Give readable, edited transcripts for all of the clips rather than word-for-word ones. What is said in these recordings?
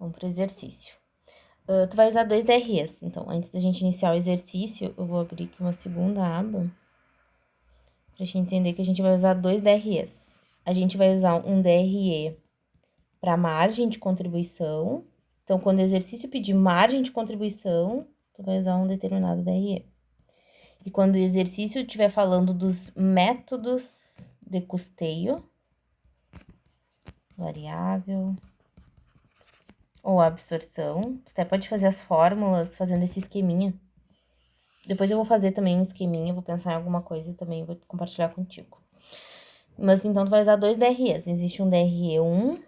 Vamos pro exercício. Tu vai usar 2 DREs. Então, antes da gente iniciar o exercício, eu vou abrir aqui uma segunda aba pra gente entender que a gente vai usar 2 DREs. A gente vai usar um DRE para margem de contribuição. Então, quando o exercício pedir margem de contribuição, tu vai usar um determinado DRE. E quando o exercício estiver falando dos métodos de custeio, variável ou absorção, tu até pode fazer as fórmulas fazendo esse esqueminha. Depois eu vou fazer também um esqueminha, vou pensar em alguma coisa e também vou compartilhar contigo. Mas então tu vai usar 2 DREs. Existe um DRE1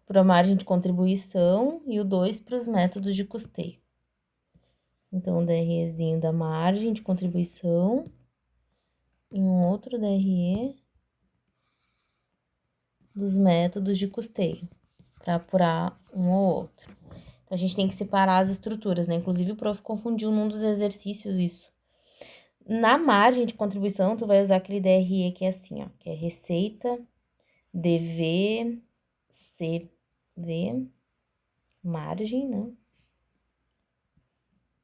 para a margem de contribuição e o 2 para os métodos de custeio. Então, o DREzinho da margem de contribuição e um outro DRE dos métodos de custeio, para apurar um ou outro. Então, a gente tem que separar as estruturas, né? Inclusive, o prof confundiu num dos exercícios isso. Na margem de contribuição, tu vai usar aquele DRE que é assim, ó, que é receita, DV, CV, margem, né?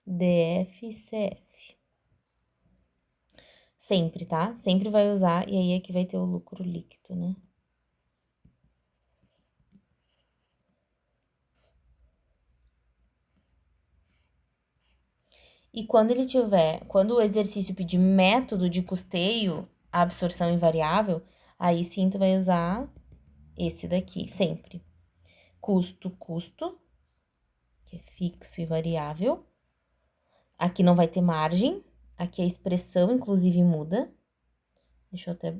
DF e CF. Sempre, tá? Sempre vai usar, e aí é que vai ter o lucro líquido, né? E quando o exercício pedir método de custeio, absorção invariável, aí sim tu vai usar esse daqui, sempre. Custo, que é fixo e variável. Aqui não vai ter margem, aqui a expressão, inclusive, muda. Deixa eu até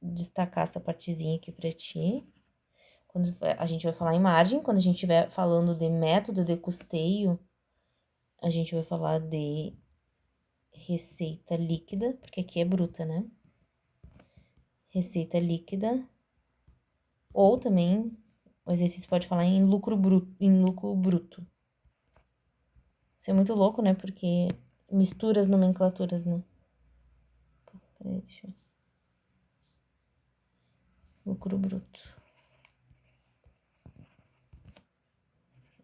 destacar essa partezinha aqui pra ti. Quando a gente vai falar em margem, quando a gente estiver falando de método de custeio, a gente vai falar de receita líquida, porque aqui é bruta, né? Receita líquida. Ou também o exercício pode falar em lucro bruto. Isso é muito louco, né? Porque mistura as nomenclaturas, né? Peraí, deixa eu... Lucro bruto.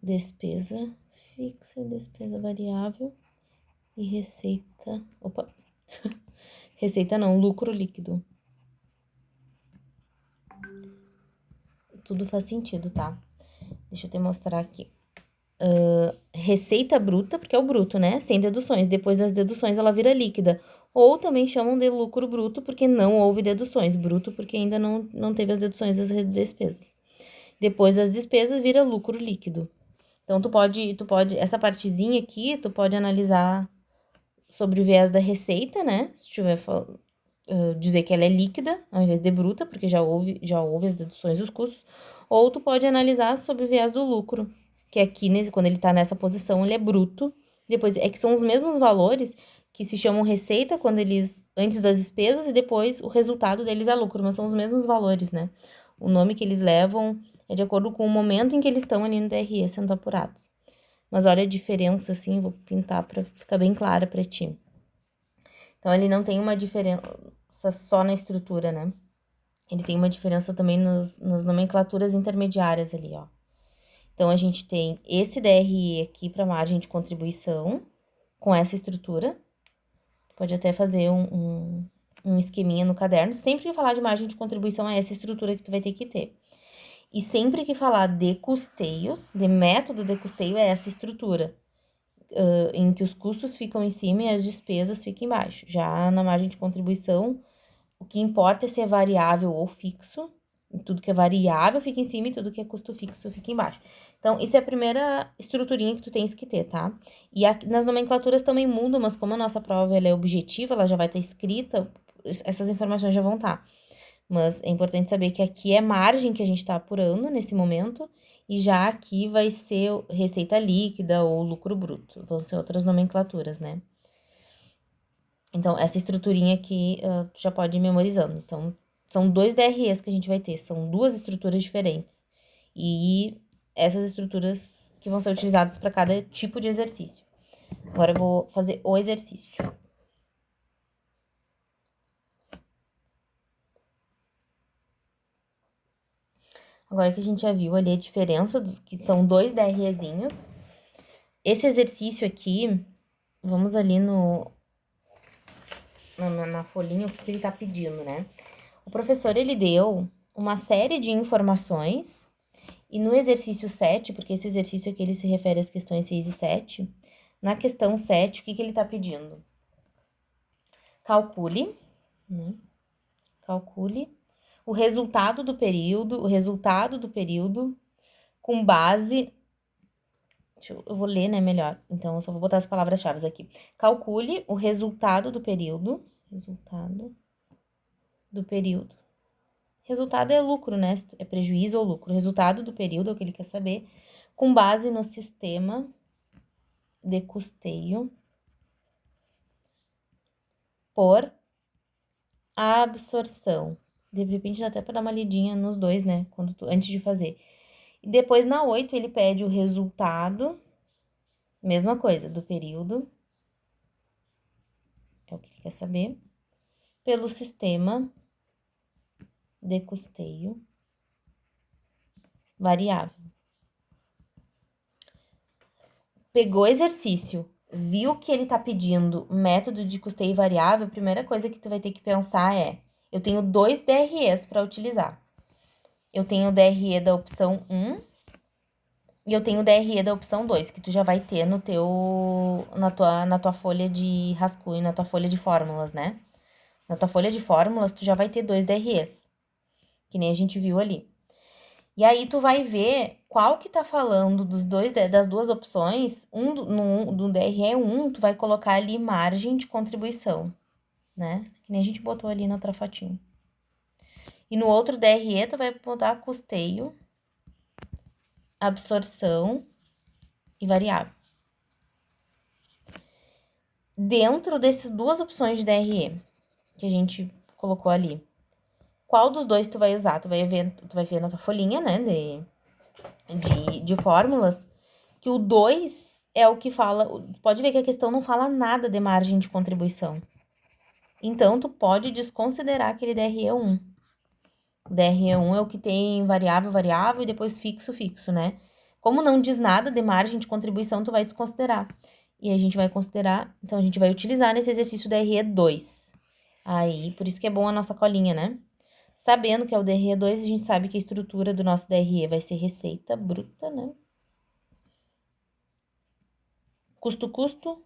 Despesa fixa, despesa variável e receita... Opa! Receita não, lucro líquido. Tudo faz sentido, tá? Deixa eu te mostrar aqui. Receita bruta, porque é o bruto, né? Sem deduções. Depois das deduções, ela vira líquida. Ou também chamam de lucro bruto, porque não houve deduções. Bruto, porque ainda não teve as deduções das despesas. Depois das despesas, vira lucro líquido. Então, tu pode, essa partezinha aqui, tu pode analisar sobre o viés da receita, né? Se tiver dizer que ela é líquida, ao invés de bruta, porque já houve as deduções e os custos. Ou tu pode analisar sobre o viés do lucro, que aqui, quando ele tá nessa posição, ele é bruto. Depois, é que são os mesmos valores que se chamam receita quando eles, antes das despesas, e depois o resultado deles é lucro, mas são os mesmos valores, né? O nome que eles levam é de acordo com o momento em que eles estão ali no DRE sendo apurados. Mas olha a diferença, assim, vou pintar pra ficar bem clara pra ti. Então, ele não tem uma diferença só na estrutura, né? Ele tem uma diferença também nas nomenclaturas intermediárias ali, ó. Então, a gente tem esse DRE aqui para margem de contribuição, com essa estrutura. Pode até fazer um esqueminha no caderno. Sempre que falar de margem de contribuição, é essa estrutura que tu vai ter que ter. E sempre que falar de custeio, de método de custeio, é essa estrutura. Em que os custos ficam em cima e as despesas ficam embaixo. Já na margem de contribuição, o que importa é se é variável ou fixo. Tudo que é variável fica em cima e tudo que é custo fixo fica embaixo. Então, isso é a primeira estruturinha que tu tens que ter, tá? E aqui, nas nomenclaturas também mudam, mas como a nossa prova ela é objetiva, ela já vai estar escrita, essas informações já vão estar. Mas é importante saber que aqui é margem que a gente está apurando nesse momento, e já aqui vai ser receita líquida ou lucro bruto. Vão ser outras nomenclaturas, né? Então, essa estruturinha aqui, tu já pode ir memorizando. Então, são 2 DREs que a gente vai ter, são 2 estruturas diferentes. E essas estruturas que vão ser utilizadas para cada tipo de exercício. Agora eu vou fazer o exercício. Agora que a gente já viu ali a diferença dos que são dois DREzinhos. Esse exercício aqui, vamos ali na folhinha o que ele tá pedindo, né? O professor, ele deu uma série de informações e no exercício 7, porque esse exercício aqui ele se refere às questões 6 e 7, na questão 7, o que ele tá pedindo? Calcule, né? Calcule o resultado do período com base. Eu vou ler, né, melhor. Então, eu só vou botar as palavras-chave aqui. Calcule o resultado do período. Resultado do período. Resultado é lucro, né? É prejuízo ou lucro. Resultado do período é o que ele quer saber. Com base no sistema de custeio por absorção. De repente, dá até para dar uma lidinha nos dois, né? Antes de fazer. E depois, na 8, ele pede o resultado. Mesma coisa, do período. É o que ele quer saber. Pelo sistema de custeio variável. Pegou exercício, viu que ele tá pedindo método de custeio variável, a primeira coisa que tu vai ter que pensar é, eu tenho dois DREs para utilizar. Eu tenho o DRE da opção 1 e eu tenho o DRE da opção 2, que tu já vai ter na tua folha de rascunho, na tua folha de fórmulas, né? Na tua folha de fórmulas, tu já vai ter dois DREs, que nem a gente viu ali. E aí tu vai ver qual que tá falando das duas opções. No DRE1, tu vai colocar ali margem de contribuição, né? Que nem a gente botou ali na outra fotinho. E no outro DRE, tu vai botar custeio, absorção e variável. Dentro dessas duas opções de DRE que a gente colocou ali, qual dos dois tu vai usar? Tu vai ver na tua folhinha, né, de fórmulas, que o 2 é o que fala. Pode ver que a questão não fala nada de margem de contribuição. Então, tu pode desconsiderar aquele DRE1. O DRE1 é o que tem variável, variável e depois fixo, fixo, né? Como não diz nada de margem de contribuição, tu vai desconsiderar. E a gente vai considerar, então a gente vai utilizar nesse exercício o DRE2. Aí, por isso que é bom a nossa colinha, né? Sabendo que é o DRE2, a gente sabe que a estrutura do nosso DRE vai ser receita bruta, né? Custo,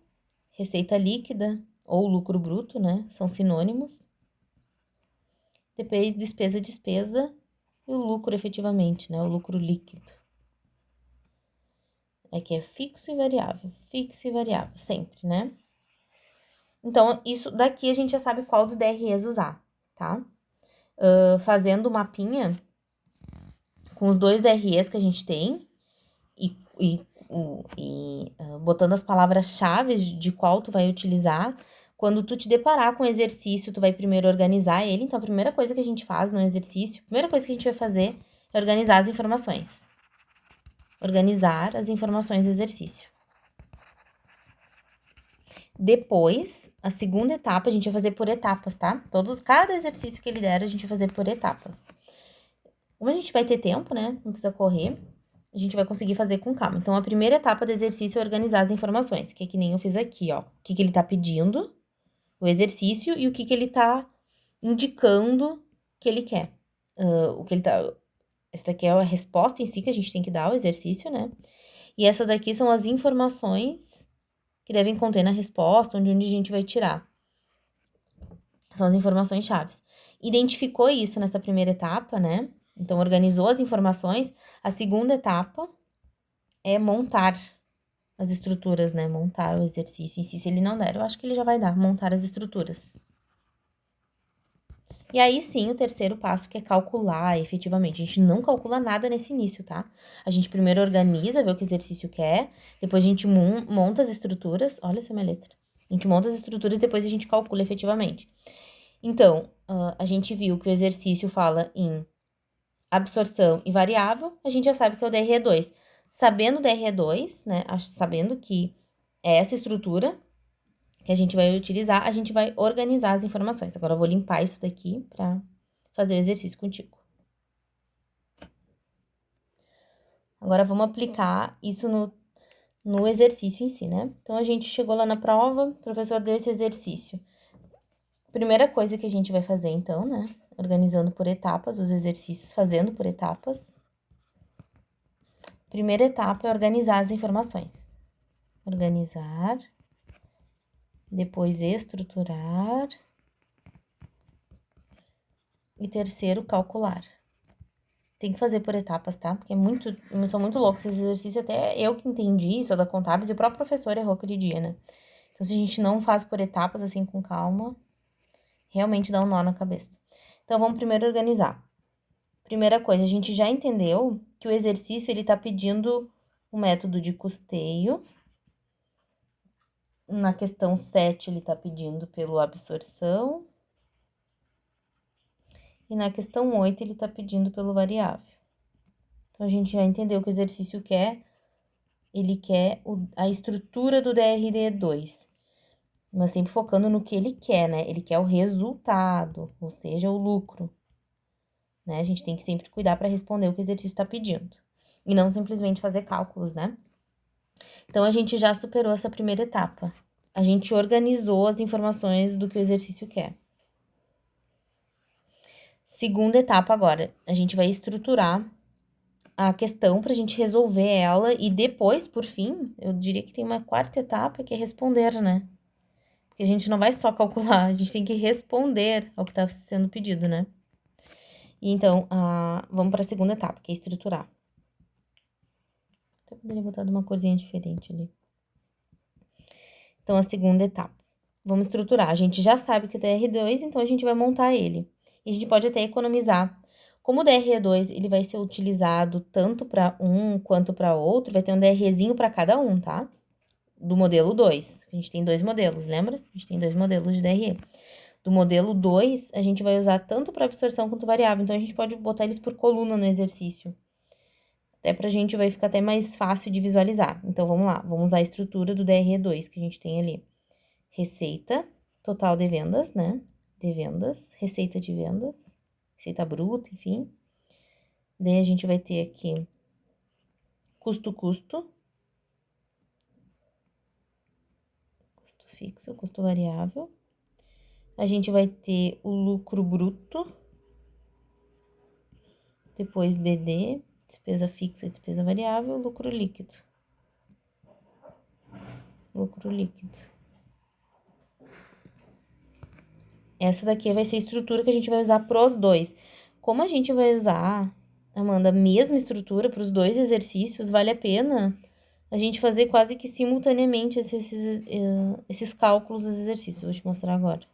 receita líquida ou lucro bruto, né? São sinônimos. Depois, despesa e o lucro efetivamente, né? O lucro líquido. Aqui é fixo e variável, sempre, né? Então, isso daqui a gente já sabe qual dos DREs usar, tá? Fazendo o mapinha com os dois DREs que a gente tem e botando as palavras-chave de qual tu vai utilizar. Quando tu te deparar com o exercício, tu vai primeiro organizar ele. Então, a primeira coisa que a gente faz no exercício, a primeira coisa que a gente vai fazer é organizar as informações. Organizar as informações do exercício. Depois, a segunda etapa, a gente vai fazer por etapas, tá? Cada exercício que ele der, a gente vai fazer por etapas. Como a gente vai ter tempo, né? Não precisa correr. A gente vai conseguir fazer com calma. Então, a primeira etapa do exercício é organizar as informações, que é que nem eu fiz aqui, ó. O que ele tá pedindo, o exercício, e o que ele tá indicando que ele quer. Essa daqui é a resposta em si que a gente tem que dar ao exercício, né? E essa daqui são as informações que devem conter na resposta, onde a gente vai tirar. São as informações chaves. Identificou isso nessa primeira etapa, né? Então, organizou as informações. A segunda etapa é montar as estruturas, né? Montar o exercício em si. Se ele não der, eu acho que ele já vai dar. Montar as estruturas. E aí, sim, o terceiro passo, que é calcular efetivamente. A gente não calcula nada nesse início, tá? A gente primeiro organiza, vê o que o exercício quer. Depois a gente monta as estruturas. Olha essa minha letra. A gente monta as estruturas e depois a gente calcula efetivamente. Então, a gente viu que o exercício fala em absorção e variável, a gente já sabe que é o DRE2. Sabendo o DRE2, né, sabendo que é essa estrutura que a gente vai utilizar, a gente vai organizar as informações. Agora, eu vou limpar isso daqui para fazer o exercício contigo. Agora, vamos aplicar isso no exercício em si, né? Então, a gente chegou lá na prova, o professor deu esse exercício. Primeira coisa que a gente vai fazer, então, né? Organizando por etapas os exercícios, fazendo por etapas. Primeira etapa é organizar as informações. Organizar, depois estruturar e terceiro, calcular. Tem que fazer por etapas, tá? Porque são muito loucos esses exercícios, até eu que entendi, sou da contábeis, e o próprio professor errou aquele dia, né? Então, se a gente não faz por etapas, assim, com calma, realmente dá um nó na cabeça. Então, vamos primeiro organizar. Primeira coisa, a gente já entendeu que o exercício, ele tá pedindo o método de custeio. Na questão 7, ele tá pedindo pelo absorção. E na questão 8, ele tá pedindo pelo variável. Então, a gente já entendeu que o exercício ele quer a estrutura do DRD2. Mas sempre focando no que ele quer, né? Ele quer o resultado, ou seja, o lucro. Né? A gente tem que sempre cuidar para responder o que o exercício está pedindo. E não simplesmente fazer cálculos, né? Então, a gente já superou essa primeira etapa. A gente organizou as informações do que o exercício quer. Segunda etapa agora, a gente vai estruturar a questão para a gente resolver ela e depois, por fim, eu diria que tem uma quarta etapa que é responder, né? Porque a gente não vai só calcular, a gente tem que responder ao que está sendo pedido, né? E então, vamos para a segunda etapa, que é estruturar. Até poderia botar de uma corzinha diferente ali. Então, a segunda etapa. Vamos estruturar. A gente já sabe que o DR2, então a gente vai montar ele. E a gente pode até economizar. Como o DR2 ele vai ser utilizado tanto para um quanto para outro, vai ter um DRzinho para cada um, tá? Do modelo 2. A gente tem 2 modelos, lembra? A gente tem 2 modelos de DRE. Do modelo 2, a gente vai usar tanto para absorção quanto variável. Então, a gente pode botar eles por coluna no exercício. Até pra gente vai ficar até mais fácil de visualizar. Então, vamos lá. Vamos usar a estrutura do DRE2 que a gente tem ali. Receita total de vendas, né? De vendas, receita de vendas, receita bruta, enfim. Daí, a gente vai ter aqui custo fixo, custo variável. A gente vai ter o lucro bruto, depois DD, despesa fixa e despesa variável, lucro líquido. Lucro líquido. Essa daqui vai ser a estrutura que a gente vai usar pros dois. Como a gente vai usar, Amanda, a mesma estrutura para os dois exercícios, vale a pena a gente fazer quase que simultaneamente esses cálculos dos exercícios. Vou te mostrar agora.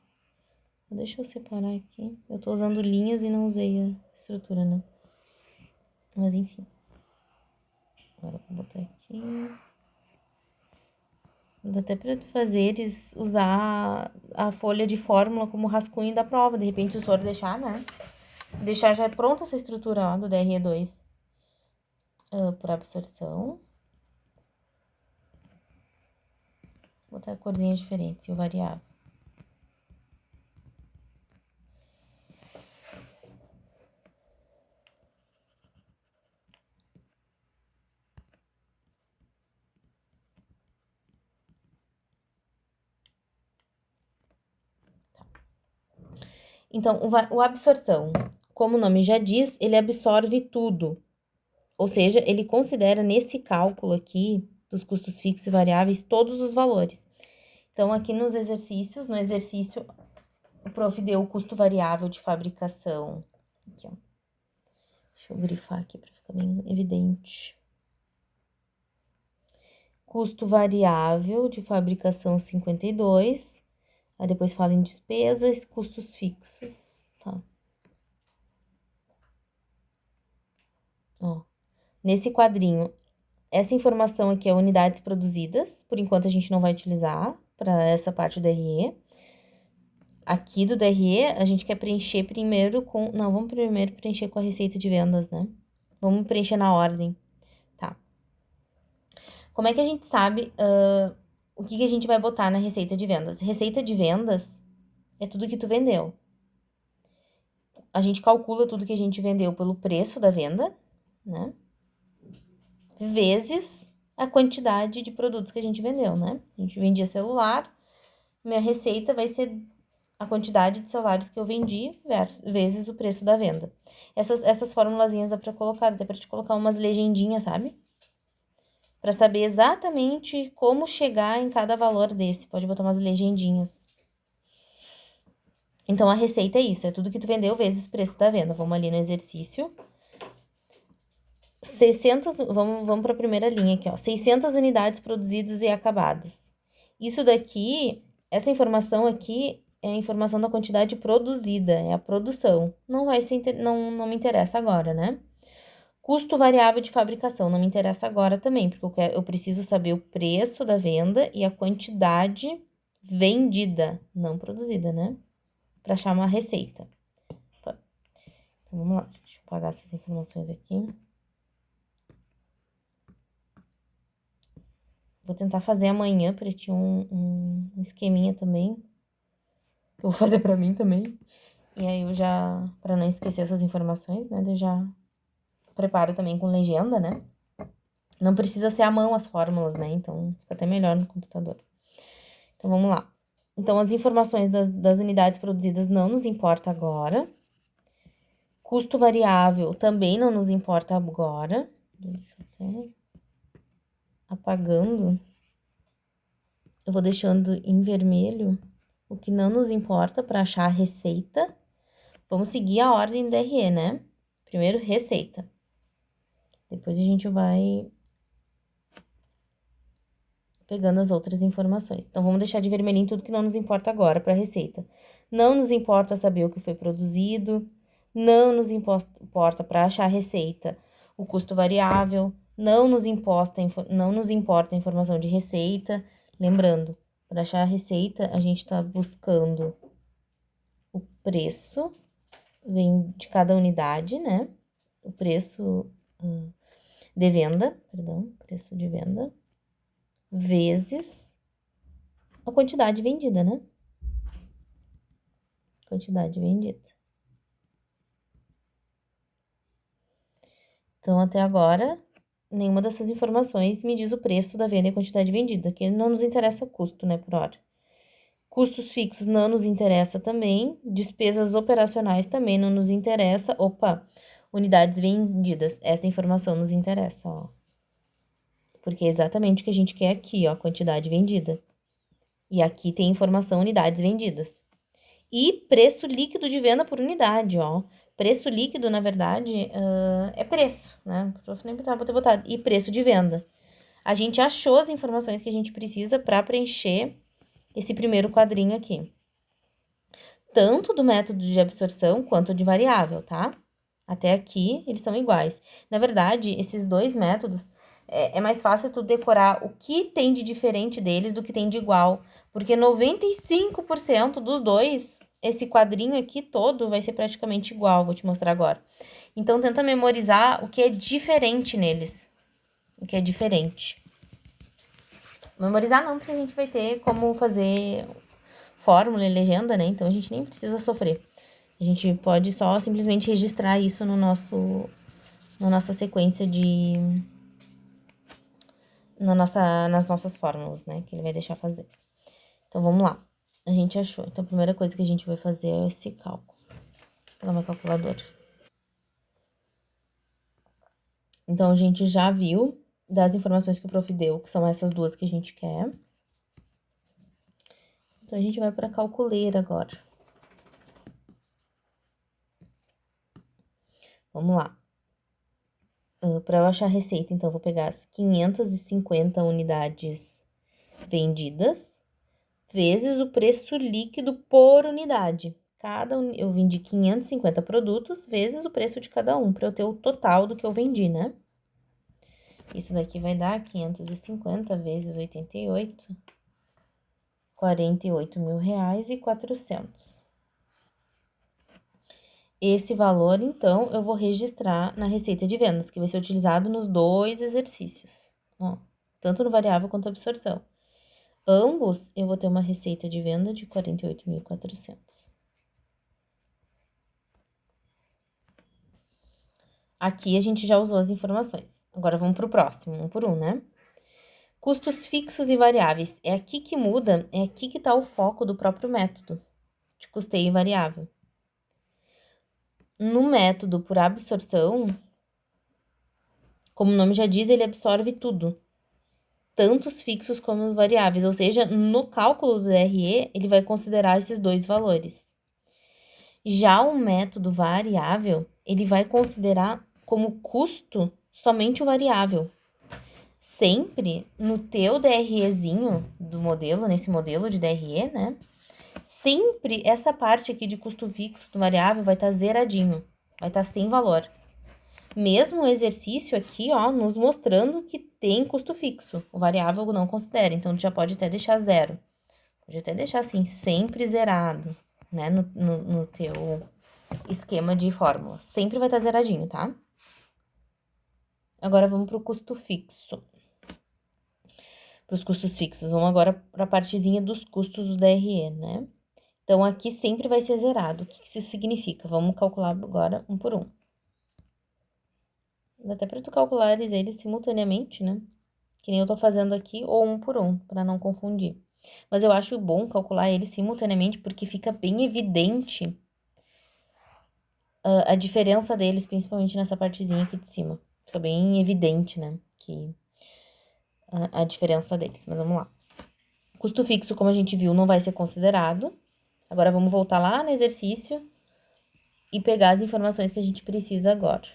Deixa eu separar aqui. Eu tô usando linhas e não usei a estrutura, né? Mas enfim. Agora vou botar aqui. Dá até pra fazer eles usar a folha de fórmula como rascunho da prova. De repente, se o senhor deixar, né? Deixar já pronta essa estrutura, ó, do DRE2. Por absorção. Vou botar a corzinha diferente, e o variável. Então, o absorção, como o nome já diz, ele absorve tudo. Ou seja, ele considera nesse cálculo aqui dos custos fixos e variáveis todos os valores. Então, aqui nos exercícios, no exercício, o prof deu o custo variável de fabricação. Aqui, ó. Deixa eu grifar aqui para ficar bem evidente. Custo variável de fabricação 52. Aí depois fala em despesas, custos fixos, tá? Ó, nesse quadrinho, essa informação aqui é unidades produzidas, por enquanto a gente não vai utilizar para essa parte do DRE. Aqui do DRE, a gente quer preencher primeiro com... Não, vamos primeiro preencher com a receita de vendas, né? Vamos preencher na ordem, tá? Como é que a gente sabe o que a gente vai botar na receita de vendas? Receita de vendas é tudo que tu vendeu. A gente calcula tudo que a gente vendeu pelo preço da venda, né? vezes a quantidade de produtos que a gente vendeu, né? A gente vendia celular, minha receita vai ser a quantidade de celulares que eu vendi vezes o preço da venda. Essas formulazinhas dá pra colocar, até pra te colocar umas legendinhas, sabe? Pra saber exatamente como chegar em cada valor desse. Pode botar umas legendinhas. Então, a receita é isso, é tudo que tu vendeu vezes o preço da venda. Vamos ali no exercício. 600, vamos para a primeira linha aqui, ó. 600 unidades produzidas e acabadas. Isso daqui, essa informação aqui é a informação da quantidade produzida, é a produção. Não vai ser, não me interessa agora, né? Custo variável de fabricação, não me interessa agora também, porque eu preciso saber o preço da venda e a quantidade vendida, não produzida, né? Para achar uma receita. Então, vamos lá, deixa eu apagar essas informações aqui. Vou tentar fazer amanhã pra ti um esqueminha também. Que eu vou fazer pra mim também. E aí eu já, pra não esquecer essas informações, né? Eu já preparo também com legenda, né? Não precisa ser à mão as fórmulas, né? Então fica até melhor no computador. Então vamos lá. Então as informações das unidades produzidas não nos importa agora. Custo variável também não nos importa agora. Deixa eu ver. Apagando. Eu vou deixando em vermelho o que não nos importa para achar a receita. Vamos seguir a ordem do DRE, né? Primeiro, receita. Depois a gente vai pegando as outras informações. Então, vamos deixar de vermelhinho tudo que não nos importa agora para a receita. Não nos importa saber o que foi produzido. Não nos importa para achar a receita o custo variável. Não nos importa a informação de receita. Lembrando, para achar a receita, a gente está buscando o preço vem de cada unidade, né? O preço de venda, perdão, preço de venda, vezes a quantidade vendida, né? Quantidade vendida. Então, até agora, nenhuma dessas informações me diz o preço da venda e a quantidade vendida, que não nos interessa o custo, né, por hora. Custos fixos não nos interessa também, despesas operacionais também não nos interessa. Opa, unidades vendidas, essa informação nos interessa, ó. Porque é exatamente o que a gente quer aqui, ó, quantidade vendida. E aqui tem informação unidades vendidas. E preço líquido de venda por unidade, ó. Preço líquido, na verdade, é preço, né? Vou ter botado. E preço de venda. A gente achou as informações que a gente precisa para preencher esse primeiro quadrinho aqui. Tanto do método de absorção quanto de variável, tá? Até aqui, eles são iguais. Na verdade, esses dois métodos, é mais fácil tu decorar o que tem de diferente deles do que tem de igual. Porque 95% dos dois, esse quadrinho aqui todo vai ser praticamente igual, vou te mostrar agora. Então, tenta memorizar o que é diferente neles. O que é diferente. Memorizar não, porque a gente vai ter como fazer fórmula e legenda, né? Então, a gente nem precisa sofrer. A gente pode só simplesmente registrar isso no na nossa sequência de... nas nossas fórmulas, né? Que ele vai deixar fazer. Então, vamos lá. A gente achou. Então, a primeira coisa que a gente vai fazer é esse cálculo. Vou pegar uma calculadora. Então, a gente já viu das informações que o prof deu, que são essas duas que a gente quer. Então, a gente vai para a calculeira agora. Vamos lá. Para eu achar a receita, então, eu vou pegar as 550 unidades vendidas, vezes o preço líquido por unidade. Eu vendi 550 produtos, vezes o preço de cada um, para eu ter o total do que eu vendi, né? Isso daqui vai dar 550 vezes 88, R$48.400. Esse valor, então, eu vou registrar na receita de vendas, que vai ser utilizado nos dois exercícios, ó, tanto no variável quanto na absorção. Ambos, eu vou ter uma receita de venda de 48.400. Aqui, a gente já usou as informações. Agora vamos pro próximo, um por um, né? Custos fixos e variáveis. É aqui que muda, é aqui que tá o foco do próprio método de custeio variável. No método por absorção, como o nome já diz, ele absorve tudo, tanto os fixos como os variáveis, ou seja, no cálculo do DRE, ele vai considerar esses dois valores. Já o método variável, ele vai considerar como custo somente o variável. Sempre no teu DREzinho do modelo, nesse modelo de DRE, né? Sempre essa parte aqui de custo fixo do variável vai estar zeradinho, vai estar sem valor. Mesmo o exercício aqui, ó, nos mostrando que tem custo fixo. O variável não considera, então tu já pode até deixar zero. Pode até deixar assim, sempre zerado, né, no teu esquema de fórmula. Sempre vai estar zeradinho, tá? Agora vamos pro custo fixo. Para os custos fixos. Vamos agora para a partezinha dos custos do DRE, né? Então, aqui sempre vai ser zerado. O que isso significa? Vamos calcular agora um por um. Dá até para tu calcular eles simultaneamente, né? Que nem eu tô fazendo aqui, ou um por um, para não confundir. Mas eu acho bom calcular eles simultaneamente, porque fica bem evidente a diferença deles, principalmente nessa partezinha aqui de cima. Fica bem evidente, né? Que a diferença deles. Mas vamos lá. Custo fixo, como a gente viu, não vai ser considerado. Agora, vamos voltar lá no exercício e pegar as informações que a gente precisa agora.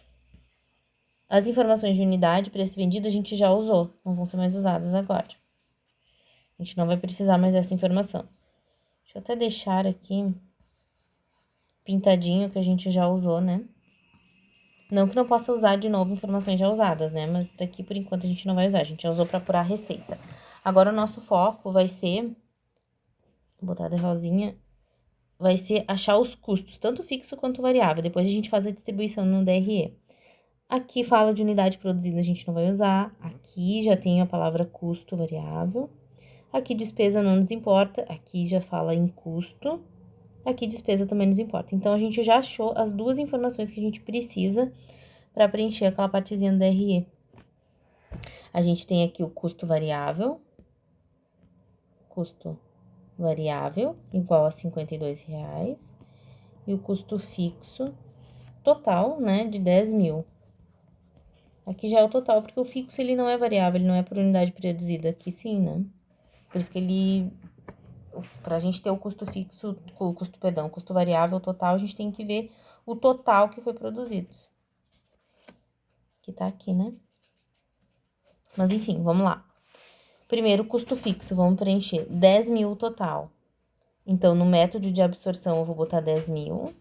As informações de unidade, preço vendido, a gente já usou. Não vão ser mais usadas agora. A gente não vai precisar mais dessa informação. Deixa eu até deixar aqui pintadinho que a gente já usou, né? Não que não possa usar de novo informações já usadas, né? Mas daqui, por enquanto, a gente não vai usar. A gente já usou para apurar a receita. Agora, o nosso foco vai ser... Vou botar de rosinha. Vai ser achar os custos, tanto fixo quanto variável. Depois a gente faz a distribuição no DRE. Aqui fala de unidade produzida, a gente não vai usar. Aqui já tem a palavra custo variável. Aqui despesa não nos importa. Aqui já fala em custo. Aqui despesa também nos importa. Então, a gente já achou as duas informações que a gente precisa para preencher aquela partezinha do DRE. A gente tem aqui o custo variável. Custo variável igual a R$52. E o custo fixo total, né, de 10 mil. Aqui já é o total, porque o fixo, ele não é variável, ele não é por unidade produzida. Aqui sim, né? Por isso que ele... Pra gente ter o custo fixo, o custo variável total, a gente tem que ver o total que foi produzido. Que tá aqui, né? Mas, enfim, vamos lá. Primeiro, custo fixo, vamos preencher 10 mil total. Então, no método de absorção, eu vou botar 10 mil.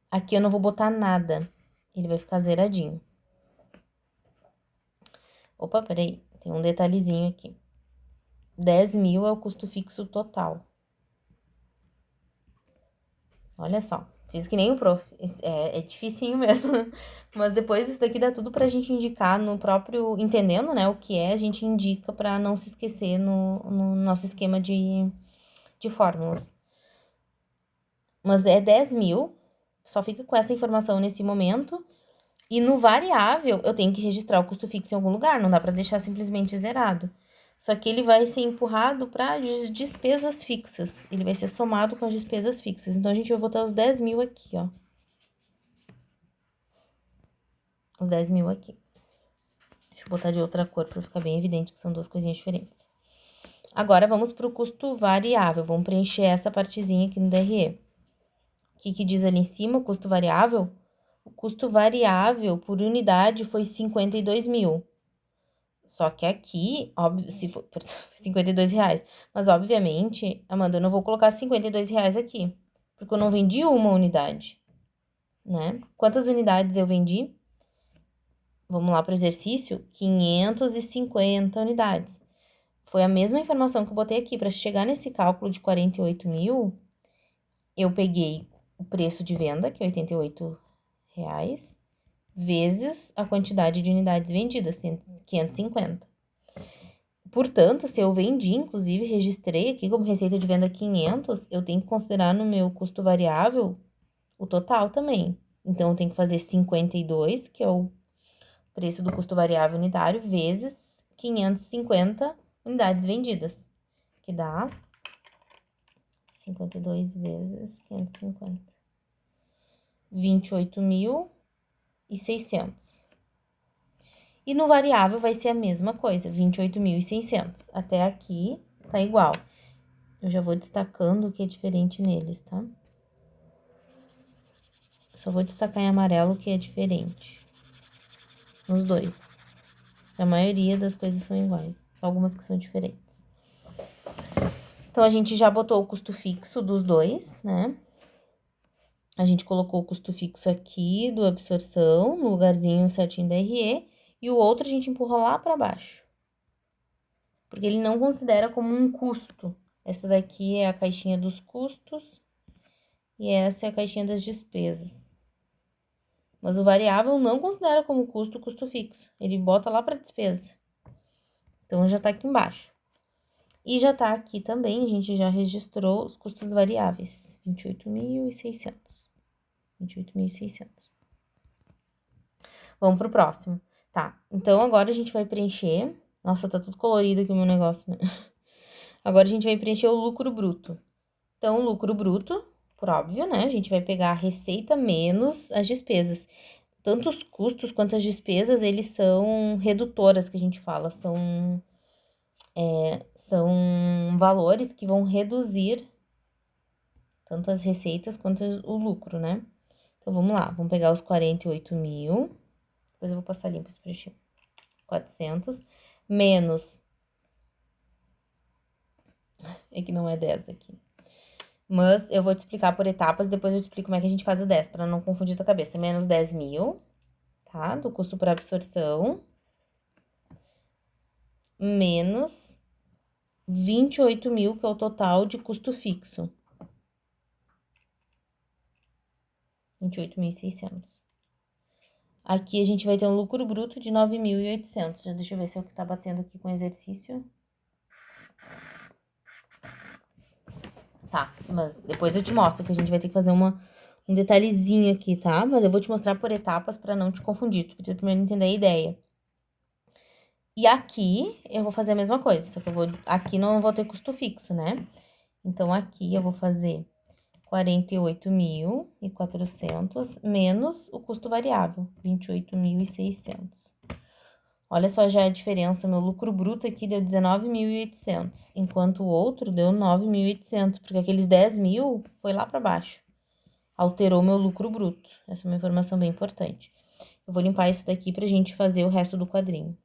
Aqui eu não vou botar nada, ele vai ficar zeradinho. Opa, peraí, tem um detalhezinho aqui. 10 mil é o custo fixo total. Olha só, fiz que nem o prof. É dificinho mesmo. Mas depois isso daqui dá tudo pra gente indicar no próprio... Entendendo, né, o que é, a gente indica pra não se esquecer no nosso esquema de fórmulas. Mas é 10 mil, só fica com essa informação nesse momento. E no variável, eu tenho que registrar o custo fixo em algum lugar, não dá pra deixar simplesmente zerado. Só que ele vai ser empurrado para despesas fixas. Ele vai ser somado com as despesas fixas. Então, a gente vai botar os 10 mil aqui, ó. Os 10 mil aqui. Deixa eu botar de outra cor para ficar bem evidente que são duas coisinhas diferentes. Agora, vamos para o custo variável. Vamos preencher essa partezinha aqui no DRE. O que diz ali em cima, o custo variável? O custo variável por unidade foi 52 mil. Só que aqui, óbvio, se for R$52. Mas, obviamente, Amanda, eu não vou colocar R$52 aqui. Porque eu não vendi uma unidade, né? Quantas unidades eu vendi? Vamos lá para o exercício? 550 unidades. Foi a mesma informação que eu botei aqui. Para chegar nesse cálculo de 48 mil, eu peguei o preço de venda, que é R$88, vezes a quantidade de unidades vendidas, 550. Portanto, se eu vendi, inclusive, registrei aqui como receita de venda 500, eu tenho que considerar no meu custo variável o total também. Então, eu tenho que fazer 52, que é o preço do custo variável unitário, vezes 550 unidades vendidas, que dá 52 vezes 550. 28.600. E no variável vai ser a mesma coisa, 28.600. Até aqui tá igual. Eu já vou destacando o que é diferente neles, tá? Só vou destacar em amarelo o que é diferente nos dois. A maioria das coisas são iguais, algumas que são diferentes. Então, a gente já botou o custo fixo dos dois, né? A gente colocou o custo fixo aqui do absorção, no lugarzinho certinho da RE, e o outro a gente empurra lá para baixo. Porque ele não considera como um custo. Essa daqui é a caixinha dos custos e essa é a caixinha das despesas. Mas o variável não considera como custo o custo fixo. Ele bota lá para despesa. Então, já tá aqui embaixo. E já tá aqui também, a gente já registrou os custos variáveis. 28.600. 28.600. Vamos pro próximo. Tá, então agora a gente vai preencher... Nossa, tá tudo colorido aqui o meu negócio, né? Agora a gente vai preencher o lucro bruto. Então, o lucro bruto, por óbvio, né? A gente vai pegar a receita menos as despesas. Tanto os custos quanto as despesas, eles são redutoras, que a gente fala. São valores que vão reduzir tanto as receitas quanto o lucro, né? Então, vamos lá. Vamos pegar os 48.000. Depois eu vou passar limpo esse preencher. 400 menos... É que não é 10 aqui. Mas eu vou te explicar por etapas, depois eu te explico como é que a gente faz o 10, para não confundir tua cabeça. Menos 10.000, tá? Do custo por absorção. Menos 28.000, que é o total de custo fixo. 28.600. Aqui a gente vai ter um lucro bruto de 9.800. Já deixa eu ver se é o que tá batendo aqui com o exercício. Tá, mas depois eu te mostro que a gente vai ter que fazer um detalhezinho aqui, tá? Mas eu vou te mostrar por etapas para não te confundir. Tu precisa primeiro entender a ideia. E aqui eu vou fazer a mesma coisa, só que aqui não vou ter custo fixo, né? Então, aqui eu vou fazer 48.400 menos o custo variável, 28.600. Olha só já a diferença, meu lucro bruto aqui deu 19.800, enquanto o outro deu 9.800, porque aqueles 10.000 foi lá para baixo. Alterou meu lucro bruto. Essa é uma informação bem importante. Eu vou limpar isso daqui pra gente fazer o resto do quadrinho.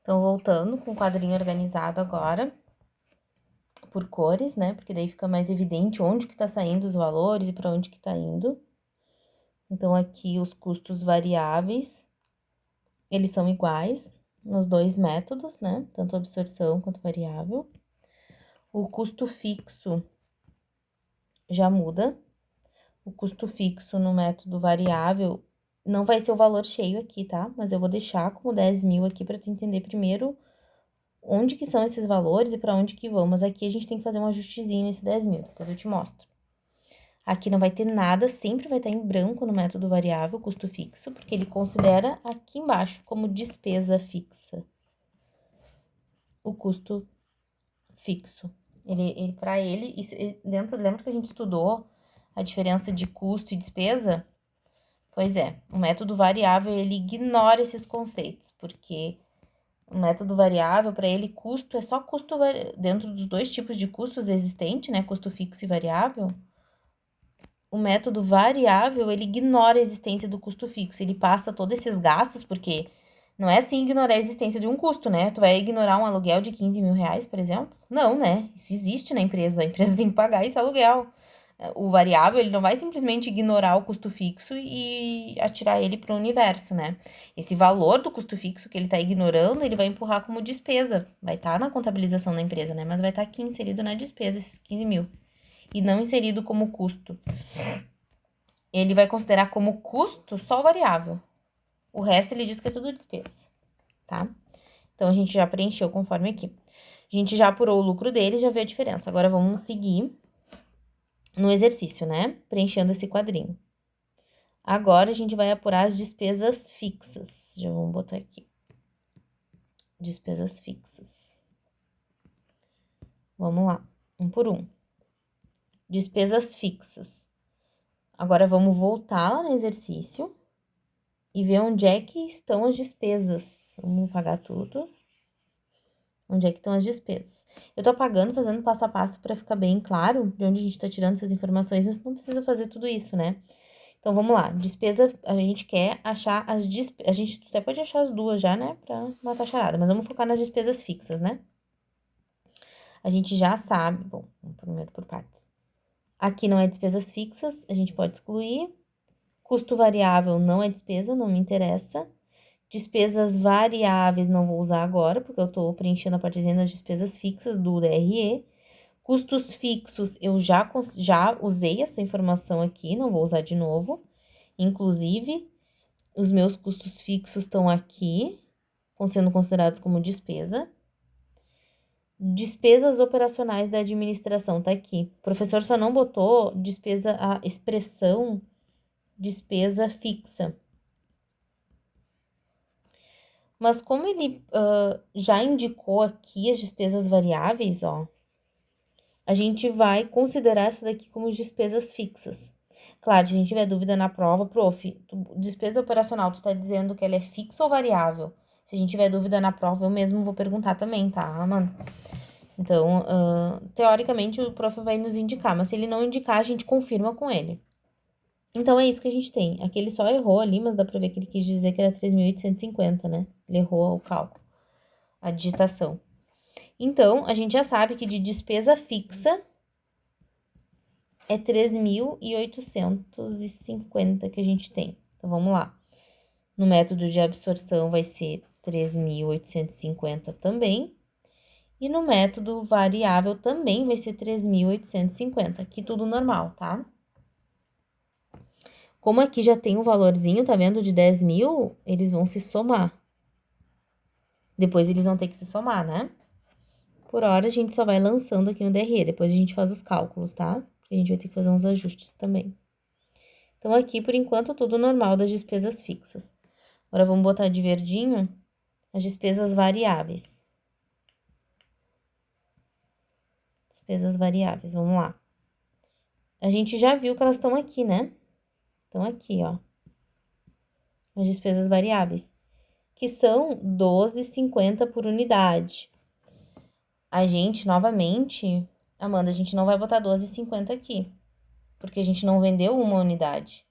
Então, voltando com o quadrinho organizado agora, por cores, né? Porque daí fica mais evidente onde que tá saindo os valores e para onde que tá indo. Então, aqui os custos variáveis, eles são iguais nos dois métodos, né? Tanto absorção quanto variável. O custo fixo já muda. O custo fixo no método variável não vai ser o valor cheio aqui, tá? Mas eu vou deixar como 10.000 aqui para tu entender primeiro onde que são esses valores e para onde que vão. Mas aqui a gente tem que fazer um ajustezinho nesse 10.000, depois eu te mostro. Aqui não vai ter nada, sempre vai estar em branco no método variável, custo fixo, porque ele considera aqui embaixo como despesa fixa. O custo fixo. Para ele, lembra que a gente estudou a diferença de custo e despesa? Pois é, o método variável, ele ignora esses conceitos, porque o método variável, para ele, custo é só custo dentro dos dois tipos de custos existentes, né, custo fixo e variável. O método variável, ele ignora a existência do custo fixo, ele passa todos esses gastos, porque não é assim ignorar a existência de um custo, né? Tu vai ignorar um aluguel de 15.000 reais, por exemplo? Não, né? Isso existe na empresa, a empresa tem que pagar esse aluguel. O variável, ele não vai simplesmente ignorar o custo fixo e atirar ele para o universo, né? Esse valor do custo fixo que ele está ignorando, ele vai empurrar como despesa. Vai estar na contabilização da empresa, né? Mas vai estar aqui inserido na despesa, esses 15.000. E não inserido como custo. Ele vai considerar como custo só o variável. O resto ele diz que é tudo despesa, tá? Então, a gente já preencheu conforme aqui. A gente já apurou o lucro dele, já viu a diferença. Agora, vamos seguir no exercício, né? Preenchendo esse quadrinho. Agora, a gente vai apurar as despesas fixas. Já vamos botar aqui. Despesas fixas. Vamos lá, um por um. Despesas fixas. Agora, vamos voltar lá no exercício e ver onde é que estão as despesas. Vamos pagar tudo. Onde é que estão as despesas? Eu tô apagando, fazendo passo a passo para ficar bem claro de onde a gente tá tirando essas informações, mas não precisa fazer tudo isso, né? Então, vamos lá. Despesa, a gente quer achar as despesas. A gente até pode achar as duas já, né? Pra matar a charada, mas vamos focar nas despesas fixas, né? A gente já sabe. Bom, vamos primeiro por partes. Aqui não é despesas fixas, a gente pode excluir. Custo variável não é despesa, não me interessa. Despesas variáveis não vou usar agora, porque eu tô preenchendo a partezinha das despesas fixas do DRE. Custos fixos, eu já usei essa informação aqui, não vou usar de novo. Inclusive, os meus custos fixos estão aqui, sendo considerados como despesa. Despesas operacionais da administração, tá aqui. O professor só não botou despesa, a expressão despesa fixa. Mas como ele já indicou aqui as despesas variáveis, ó, a gente vai considerar essa daqui como despesas fixas. Claro, se a gente tiver dúvida na prova, prof, despesa operacional, tu tá dizendo que ela é fixa ou variável? Se a gente tiver dúvida na prova, eu mesmo vou perguntar também, tá, Amanda? Então, teoricamente, o prof vai nos indicar, mas se ele não indicar, a gente confirma com ele. Então, é isso que a gente tem. Aqui ele só errou ali, mas dá pra ver que ele quis dizer que era 3.850, né? Ele errou o cálculo, a digitação. Então, a gente já sabe que de despesa fixa é 3.850 que a gente tem. Então, vamos lá. No método de absorção vai ser 3.850 também. E no método variável também vai ser 3.850. Aqui tudo normal, tá? Como aqui já tem um valorzinho, tá vendo, de 10 mil, eles vão se somar. Depois eles vão ter que se somar, né? Por hora, a gente só vai lançando aqui no DRE. Depois a gente faz os cálculos, tá? A gente vai ter que fazer uns ajustes também. Então, aqui, por enquanto, tudo normal das despesas fixas. Agora, vamos botar de verdinho as despesas variáveis. Despesas variáveis, vamos lá. A gente já viu que elas estão aqui, né? Estão aqui, ó. As despesas variáveis, que são 12,50 por unidade. A gente, novamente, Amanda, a gente não vai botar 12,50 aqui, porque a gente não vendeu uma unidade,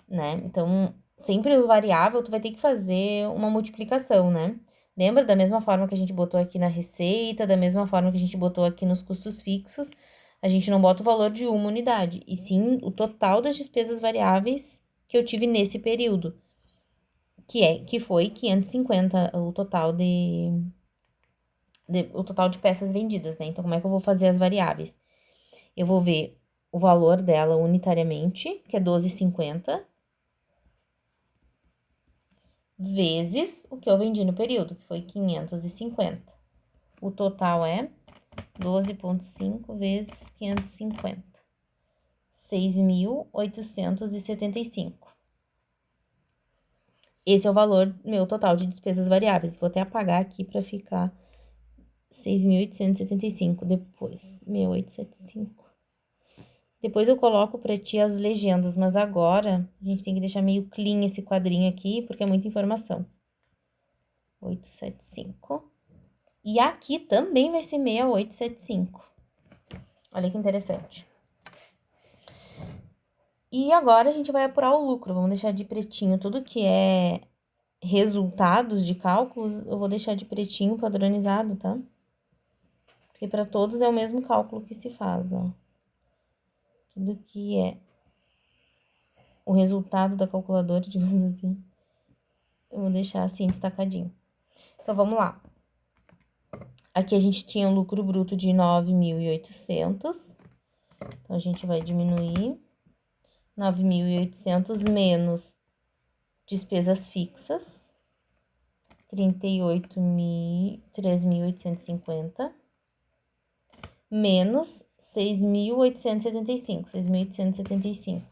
né? Então, sempre o variável, tu vai ter que fazer uma multiplicação, né? Lembra da mesma forma que a gente botou aqui na receita, da mesma forma que a gente botou aqui nos custos fixos, a gente não bota o valor de uma unidade, e sim o total das despesas variáveis que eu tive nesse período, que foi 550 o total o total de peças vendidas, né? Então, como é que eu vou fazer as variáveis? Eu vou ver o valor dela unitariamente, que é 12,50, vezes o que eu vendi no período, que foi 550. O total é 12,5 vezes 550. 6.875. Esse é o valor meu total de despesas variáveis. Vou até apagar aqui para ficar 6.875. Depois, 1.875. Depois eu coloco para ti as legendas, mas agora a gente tem que deixar meio clean esse quadrinho aqui, porque é muita informação. 875. E aqui também vai ser 6875. Olha que interessante. E agora a gente vai apurar o lucro. Vamos deixar de pretinho tudo que é resultados de cálculos, eu vou deixar de pretinho padronizado, tá? Porque para todos é o mesmo cálculo que se faz, ó. Tudo que é o resultado da calculadora, digamos assim, eu vou deixar assim destacadinho. Então, vamos lá. Aqui a gente tinha um lucro bruto de 9.800. Então, a gente vai diminuir 9.800 menos despesas fixas, 3.850, menos 6.875.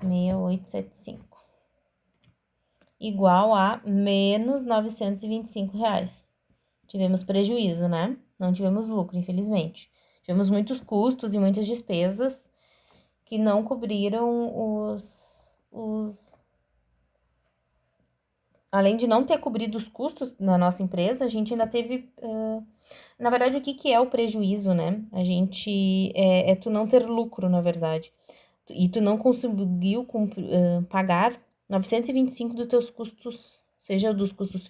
6.875. Igual a menos R$ 925. Tivemos prejuízo, né? Não tivemos lucro, infelizmente. Tivemos muitos custos e muitas despesas que não cobriram Além de não ter cobrido os custos na nossa empresa, a gente ainda teve... Na verdade, o que é o prejuízo, né? A gente... É tu não ter lucro, na verdade. E tu não conseguiu pagar 925 dos teus custos, seja dos custos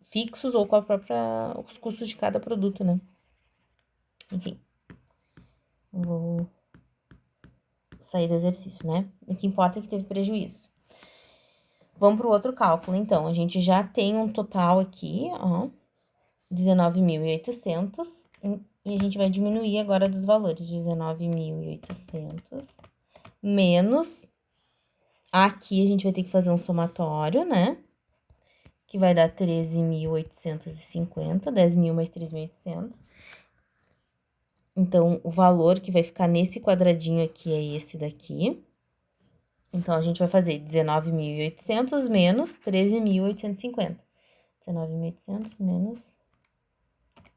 fixos ou com os custos de cada produto, né? Enfim, vou sair do exercício, né? O que importa é que teve prejuízo. Vamos para o outro cálculo, então. A gente já tem um total aqui, ó, 19.800, e a gente vai diminuir agora dos valores, 19.800 menos... Aqui a gente vai ter que fazer um somatório, né? Que vai dar 13.850, 10.000 mais 3.800. Então, o valor que vai ficar nesse quadradinho aqui é esse daqui. Então, a gente vai fazer 19.800 menos 13.850. 19.800 menos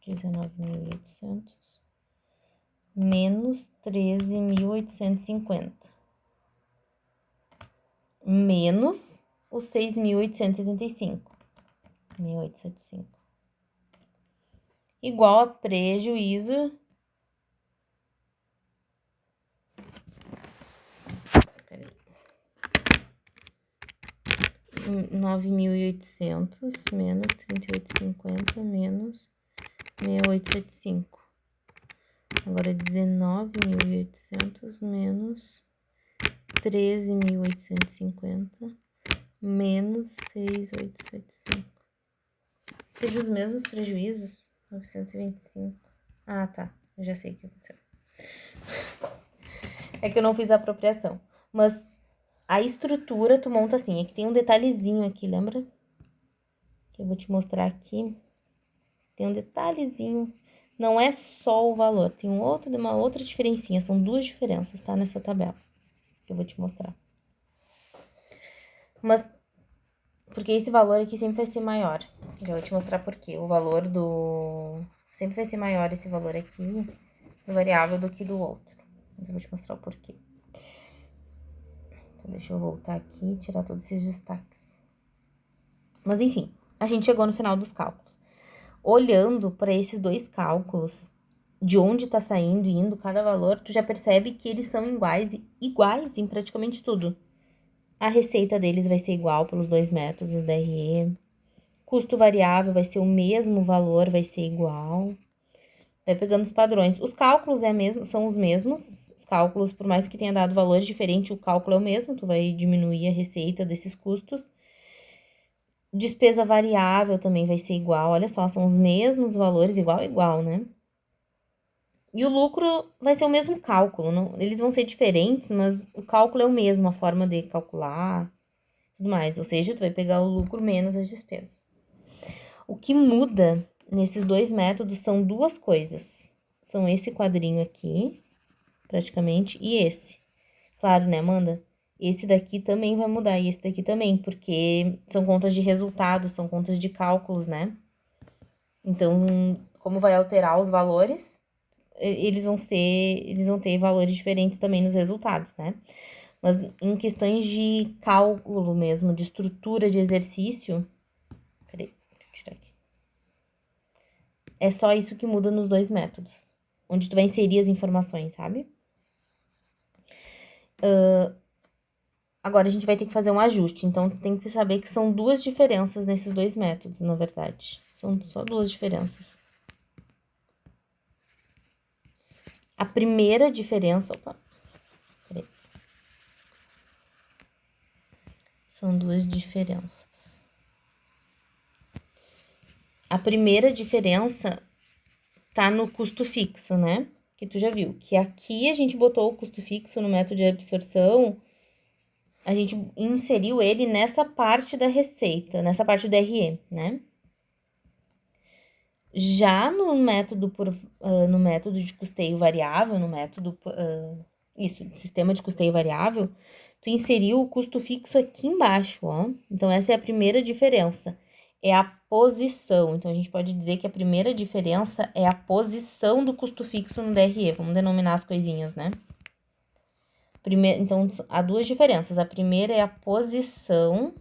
19.800 menos 13.850. Menos os 6.875. 6.875. Igual a prejuízo... Peraí. 9.800 menos 38,50 menos 6.875. Agora, 19.800 menos 13.850 menos 6.875. Teve os mesmos prejuízos? 925. Ah, tá. Eu já sei o que aconteceu. É que eu não fiz a apropriação. Mas a estrutura tu monta assim. É que tem um detalhezinho aqui, lembra? Que eu vou te mostrar aqui. Tem um detalhezinho. Não é só o valor. Tem uma outra diferencinha. São duas diferenças, tá? Nessa tabela. Que eu vou te mostrar. Mas... Porque esse valor aqui sempre vai ser maior. Já vou te mostrar por quê. O valor do... Sempre vai ser maior esse valor aqui do variável do que do outro. Mas eu vou te mostrar o porquê. Então, deixa eu voltar aqui e tirar todos esses destaques. Mas, enfim, a gente chegou no final dos cálculos. Olhando para esses dois cálculos, de onde tá saindo e indo cada valor, tu já percebe que eles são iguais em praticamente tudo. A receita deles vai ser igual pelos dois métodos, os DRE. Custo variável vai ser o mesmo valor, vai ser igual. Vai pegando os padrões. Os cálculos são os mesmos. Os cálculos, por mais que tenha dado valores diferentes, o cálculo é o mesmo. Tu vai diminuir a receita desses custos. Despesa variável também vai ser igual. Olha só, são os mesmos valores, igual, né? E o lucro vai ser o mesmo cálculo. Não, eles vão ser diferentes, mas o cálculo é o mesmo, a forma de calcular, tudo mais. Ou seja, tu vai pegar o lucro menos as despesas. O que muda nesses dois métodos são duas coisas. São esse quadrinho aqui, praticamente, e esse. Claro, né, Amanda? Esse daqui também vai mudar, e esse daqui também, porque são contas de resultados, são contas de cálculos, né? Então, como vai alterar os valores, eles vão ter valores diferentes também nos resultados, né? Mas em questões de cálculo mesmo, de estrutura de exercício... Peraí, deixa eu tirar aqui. É só isso que muda nos dois métodos, onde tu vai inserir as informações, sabe? Agora, a gente vai ter que fazer um ajuste, então tem que saber que são duas diferenças nesses dois métodos, na verdade. São só duas diferenças. A primeira diferença... Opa, peraí. São duas diferenças. A primeira diferença tá no custo fixo, né? Que tu já viu. Que aqui a gente botou o custo fixo no método de absorção, a gente inseriu ele nessa parte da receita, nessa parte do RE, né? Já no método de custeio variável, no método Isso, sistema de custeio variável, tu inseriu o custo fixo aqui embaixo, ó. Então, essa é a primeira diferença. É a posição. Então, a gente pode dizer que a primeira diferença é a posição do custo fixo no DRE. Vamos denominar as coisinhas, né? Então, há duas diferenças. A primeira é a posição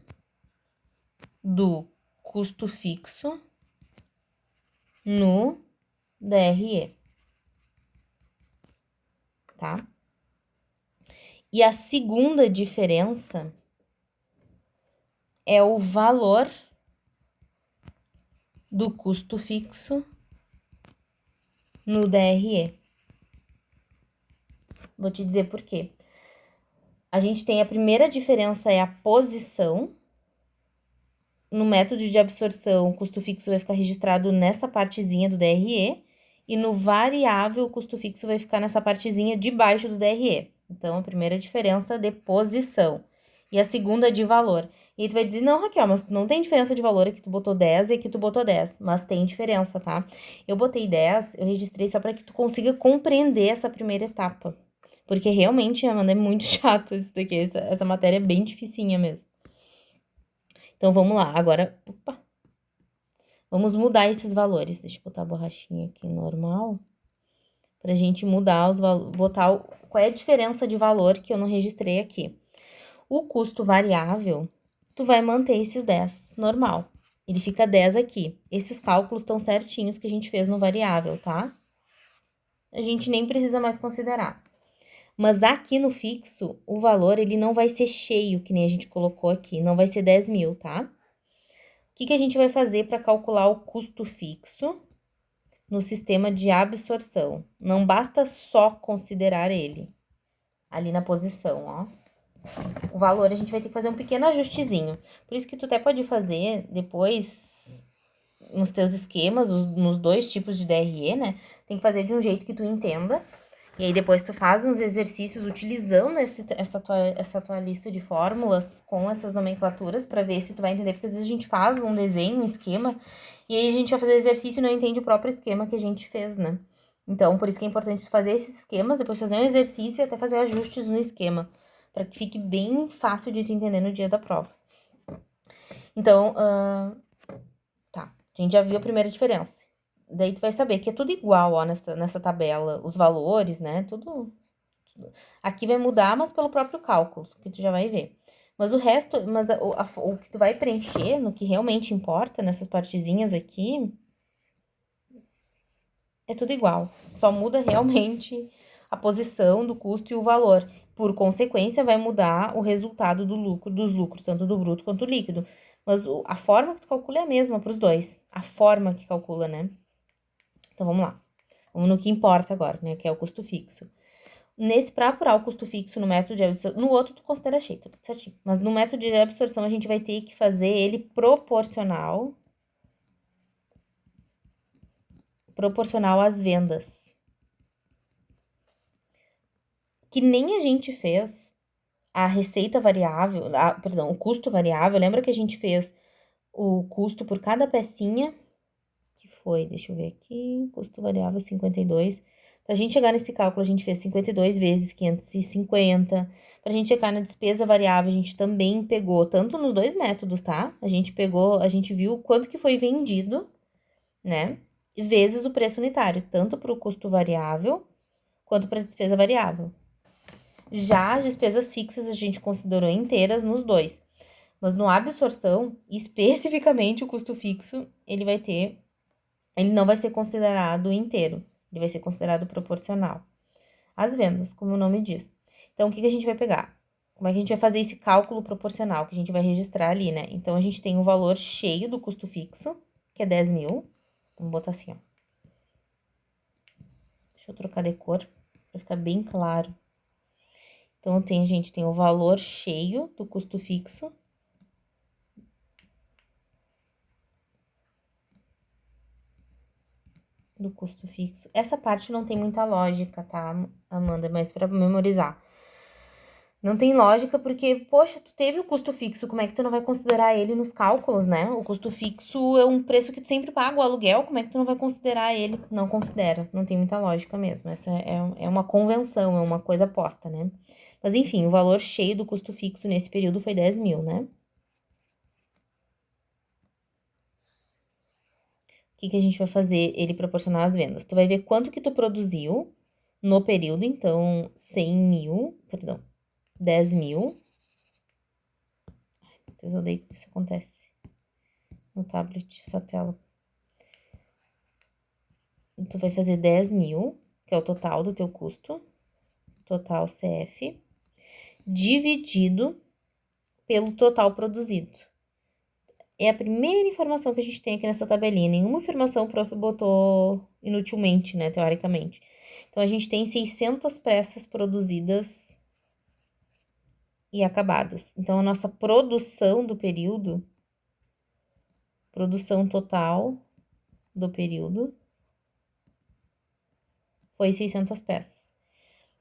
do custo fixo no DRE, tá? E a segunda diferença é o valor do custo fixo no DRE. Vou te dizer por quê. A gente tem a primeira diferença é a posição. No método de absorção, o custo fixo vai ficar registrado nessa partezinha do DRE. E no variável, o custo fixo vai ficar nessa partezinha de baixo do DRE. Então, a primeira diferença de posição. E a segunda de valor. E aí tu vai dizer, não, Raquel, mas não tem diferença de valor, aqui tu botou 10 e aqui tu botou 10. Mas tem diferença, tá? Eu botei 10, eu registrei só para que tu consiga compreender essa primeira etapa. Porque realmente, Amanda, é muito chato isso daqui. Essa matéria é bem dificinha mesmo. Então, vamos lá. Agora, opa, vamos mudar esses valores. Deixa eu botar a borrachinha aqui normal. Pra gente mudar os valores, botar qual é a diferença de valor que eu não registrei aqui. O custo variável, tu vai manter esses 10 normal. Ele fica 10 aqui. Esses cálculos estão certinhos que a gente fez no variável, tá? A gente nem precisa mais considerar. Mas aqui no fixo, o valor, ele não vai ser cheio, que nem a gente colocou aqui. Não vai ser 10 mil, tá? O que a gente vai fazer para calcular o custo fixo no sistema de absorção? Não basta só considerar ele ali na posição, ó. O valor a gente vai ter que fazer um pequeno ajustezinho. Por isso que tu até pode fazer depois nos teus esquemas, nos dois tipos de DRE, né? Tem que fazer de um jeito que tu entenda. E aí depois tu faz uns exercícios utilizando essa tua lista de fórmulas com essas nomenclaturas para ver se tu vai entender, porque às vezes a gente faz um desenho, um esquema, e aí a gente vai fazer exercício e não entende o próprio esquema que a gente fez, né? Então, por isso que é importante fazer esses esquemas, depois fazer um exercício e até fazer ajustes no esquema, para que fique bem fácil de tu entender no dia da prova. Então, tá, a gente já viu a primeira diferença. Daí tu vai saber que é tudo igual, ó, nessa tabela, os valores, né, tudo. Aqui vai mudar, mas pelo próprio cálculo, que tu já vai ver. Mas o resto, o que tu vai preencher, no que realmente importa, nessas partezinhas aqui, é tudo igual. Só muda realmente a posição do custo e o valor. Por consequência, vai mudar o resultado dos lucros, tanto do bruto quanto do líquido. Mas a forma que tu calcula é a mesma para os dois. A forma que calcula, né? Então, vamos lá. Vamos no que importa agora, né? Que é o custo fixo. Para apurar o custo fixo no método de absorção, no outro tu considera cheio, tá tudo certinho. Mas no método de absorção a gente vai ter que fazer ele proporcional às vendas. Que nem a gente fez a receita variável, perdão, o custo variável. Lembra que a gente fez o custo por cada pecinha? Que foi, deixa eu ver aqui, custo variável 52. Pra gente chegar nesse cálculo, a gente fez 52 vezes 550. Pra gente chegar na despesa variável, a gente também pegou, tanto nos dois métodos, tá? A gente viu quanto que foi vendido, né? Vezes o preço unitário, tanto para o custo variável quanto para a despesa variável. Já as despesas fixas a gente considerou inteiras nos dois. Mas no absorção, especificamente o custo fixo, ele não vai ser considerado inteiro, ele vai ser considerado proporcional às vendas, como o nome diz. Então, o que a gente vai pegar? Como é que a gente vai fazer esse cálculo proporcional que a gente vai registrar ali, né? Então, a gente tem o valor cheio do custo fixo, que é 10 mil. Vamos botar assim, ó. Deixa eu trocar de cor, pra ficar bem claro. Então, a gente tem o valor cheio do custo fixo. Do custo fixo. Essa parte não tem muita lógica, tá, Amanda? Mas para memorizar. Não tem lógica porque, poxa, tu teve o custo fixo, como é que tu não vai considerar ele nos cálculos, né? O custo fixo é um preço que tu sempre paga, o aluguel, como é que tu não vai considerar ele? Não considera, não tem muita lógica mesmo. Essa é uma convenção, é uma coisa posta, né? Mas enfim, o valor cheio do custo fixo nesse período foi 10 mil, né? O que a gente vai fazer? Ele proporcionar as vendas. Tu vai ver quanto que tu produziu no período, então, 100 mil, perdão, 10 mil. Eu odeio que isso acontece no tablet, essa tela. Tu vai fazer 10 mil, que é o total do teu custo, total CF, dividido pelo total produzido. É a primeira informação que a gente tem aqui nessa tabelinha. Nenhuma informação o prof botou inutilmente, né, teoricamente. Então, a gente tem 600 peças produzidas e acabadas. Então, a nossa produção do período, produção total do período, foi 600 peças.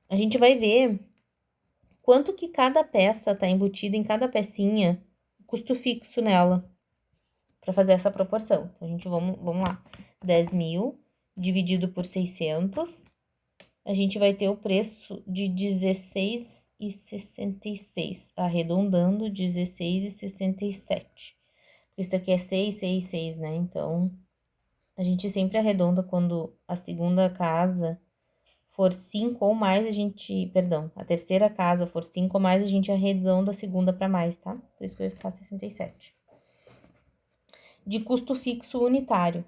A gente vai ver quanto que cada peça tá embutida em cada pecinha, custo fixo nela, para fazer essa proporção. Então, a gente, vamos lá, 10 mil dividido por 600, a gente vai ter o preço de 16,66, arredondando, 16,67. Isso aqui é 666, né? Então, a gente sempre arredonda quando a segunda casa for 5 ou mais, a gente, perdão, a terceira casa for 5 ou mais, a gente arredonda a segunda para mais, tá? Por isso que vai ficar 67. De custo fixo unitário.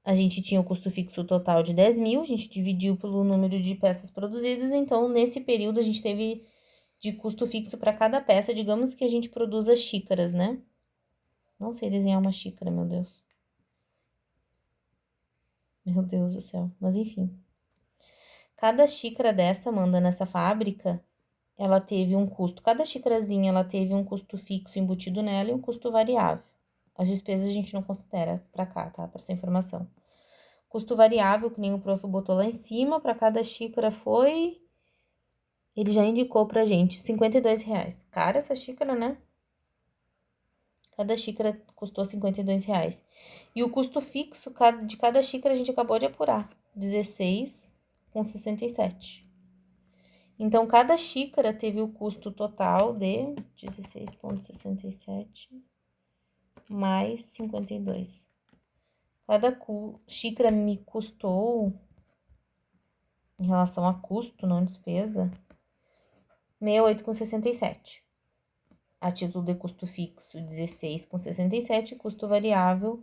A gente tinha o custo fixo total de 10 mil, a gente dividiu pelo número de peças produzidas, então nesse período a gente teve de custo fixo para cada peça, digamos que a gente produza xícaras, né? Não sei desenhar uma xícara, meu Deus. Meu Deus do céu, mas enfim. Cada xícara dessa, manda nessa fábrica, ela teve um custo, cada xícarazinha ela teve um custo fixo embutido nela e um custo variável. As despesas a gente não considera para cá, tá? Para essa informação. Custo variável, que nem o prof botou lá em cima, para cada xícara foi... Ele já indicou pra gente, R$52. Cara, essa xícara, né? Cada xícara custou R$52. E o custo fixo de cada xícara a gente acabou de apurar, 16,67. Então, cada xícara teve o custo total de 16,67 mais 52. Cada xícara me custou, em relação a custo, não despesa, 68,67. A título de custo fixo, 16,67, custo variável,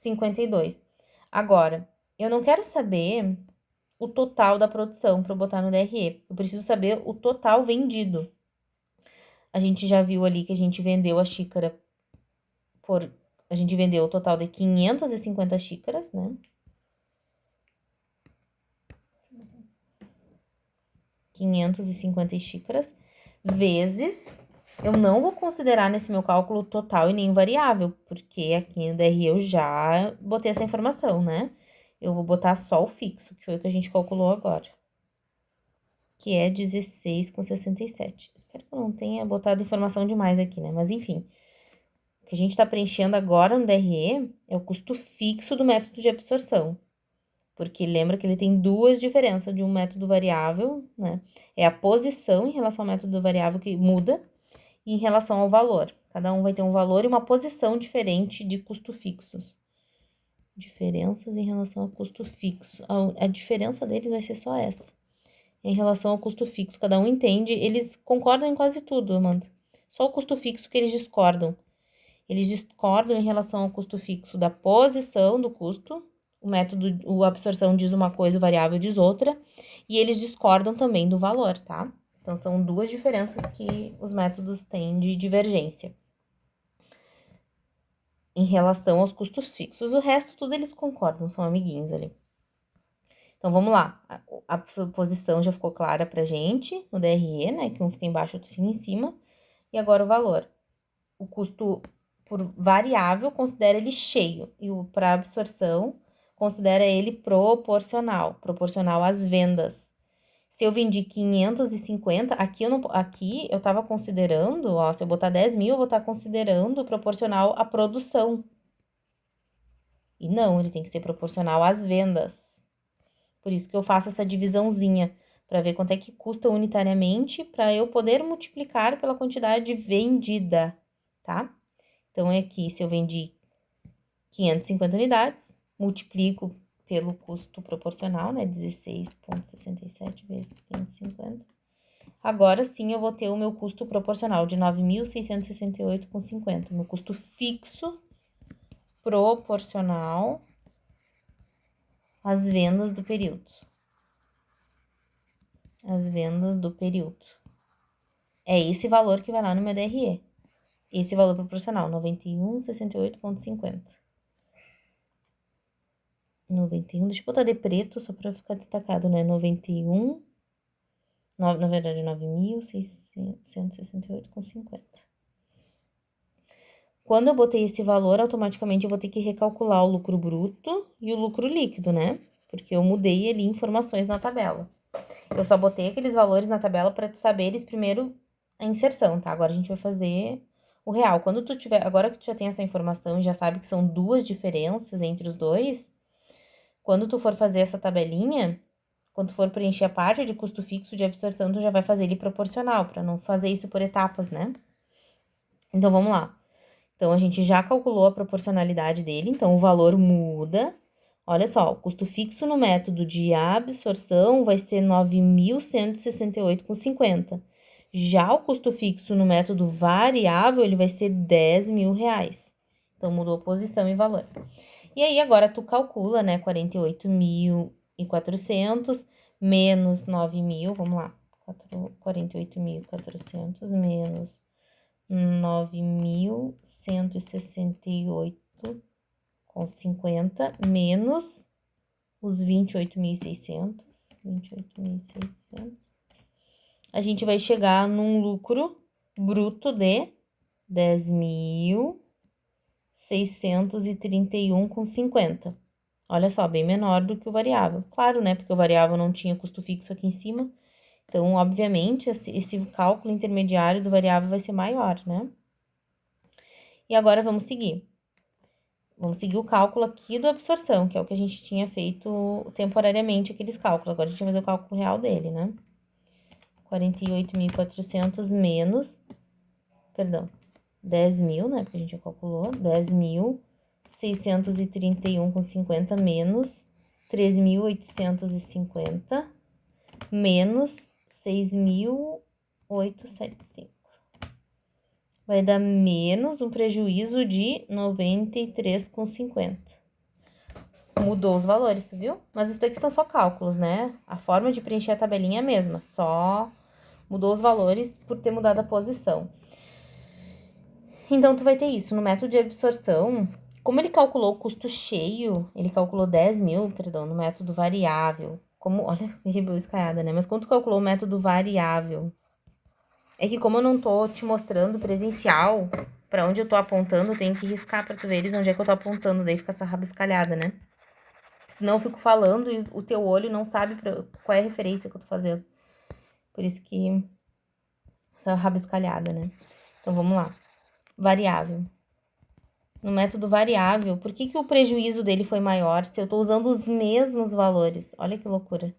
52. Agora, eu não quero saber o total da produção para eu botar no DRE. Eu preciso saber o total vendido. A gente já viu ali que a gente vendeu a xícara por... A gente vendeu o total de 550 xícaras, né? 550 xícaras, vezes... Eu não vou considerar nesse meu cálculo total e nem variável, porque aqui no DRE eu já botei essa informação, né? Eu vou botar só o fixo, que foi o que a gente calculou agora. Que é 16,67. Espero que eu não tenha botado informação demais aqui, né? Mas enfim, o que a gente tá preenchendo agora no DRE é o custo fixo do método de absorção. Porque lembra que ele tem duas diferenças de um método variável, né? É a posição em relação ao método variável que muda, e em relação ao valor. Cada um vai ter um valor e uma posição diferente de custo fixos. Diferenças em relação ao custo fixo. A diferença deles vai ser só essa. Em relação ao custo fixo, cada um entende. Eles concordam em quase tudo, Amanda. Só o custo fixo que eles discordam. Eles discordam em relação ao custo fixo da posição do custo. O método, a absorção diz uma coisa, o variável diz outra. E eles discordam também do valor, tá? Então, são duas diferenças que os métodos têm de divergência em relação aos custos fixos. O resto, tudo eles concordam, são amiguinhos ali. Então, vamos lá. A posição já ficou clara pra gente no DRE, né? Que um fica embaixo, outro fica em cima. E agora o valor. O custo por variável, considera ele cheio. E o para absorção, considera ele proporcional às vendas. Se eu vendi 550, aqui eu tava considerando, ó, se eu botar 10 mil, eu vou estar considerando proporcional à produção. E não, ele tem que ser proporcional às vendas. Por isso que eu faço essa divisãozinha, para ver quanto é que custa unitariamente, para eu poder multiplicar pela quantidade vendida, tá? Então, aqui, se eu vendi 550 unidades, multiplico pelo custo proporcional, né? 16,67 vezes 550. Agora sim eu vou ter o meu custo proporcional de 9.668,50. Meu custo fixo proporcional às vendas do período. As vendas do período. É esse valor que vai lá no meu DRE. Esse valor proporcional, 91,68,50. 91, deixa eu botar de preto só para ficar destacado, né? 91, na verdade, 9.668,50. Quando eu botei esse valor, automaticamente eu vou ter que recalcular o lucro bruto e o lucro líquido, né? Porque eu mudei ali informações na tabela. Eu só botei aqueles valores na tabela para tu saberes primeiro a inserção, tá? Agora a gente vai fazer o real. Quando tu tiver, agora que tu já tem essa informação e já sabe que são duas diferenças entre os dois, quando tu for fazer essa tabelinha, quando tu for preencher a parte de custo fixo de absorção, tu já vai fazer ele proporcional, para não fazer isso por etapas, né? Então, vamos lá. Então, a gente já calculou a proporcionalidade dele, então o valor muda. Olha só, o custo fixo no método de absorção vai ser 9.168,50. Já o custo fixo no método variável, ele vai ser 10 mil reais. Então, mudou posição e valor. E aí, agora tu calcula, né, 48.400 menos 9 mil, vamos lá, 48.400 menos 9.168,50 menos os 28.600. A gente vai chegar num lucro bruto de 10.631,50. Olha só, bem menor do que o variável. Claro, né? Porque o variável não tinha custo fixo aqui em cima. Então, obviamente, esse cálculo intermediário do variável vai ser maior, né? E agora vamos seguir. Vamos seguir o cálculo aqui da absorção, que é o que a gente tinha feito temporariamente, aqueles cálculos. Agora a gente vai fazer o cálculo real dele, né? 48.400 menos, perdão, 10 mil, né? Porque a gente já calculou. 10.631,50 menos 3.850 menos 6.875. Vai dar menos um prejuízo de 93,50. Mudou os valores, tu viu? Mas isso aqui são só cálculos, né? A forma de preencher a tabelinha é a mesma, só mudou os valores por ter mudado a posição. Então, tu vai ter isso. No método de absorção, como ele calculou o custo cheio, ele calculou 10 mil, perdão, no método variável. Olha que rebuscaiada, né? Mas quando tu calculou o método variável, é que como eu não tô te mostrando presencial, pra onde eu tô apontando, eu tenho que riscar pra tu veres onde é que eu tô apontando, daí fica essa rabiscalhada, né? Senão eu fico falando e o teu olho não sabe qual é a referência que eu tô fazendo. Por isso que essa rabiscalhada, né? Então, vamos lá. Variável. No método variável, por que o prejuízo dele foi maior se eu tô usando os mesmos valores? Olha que loucura.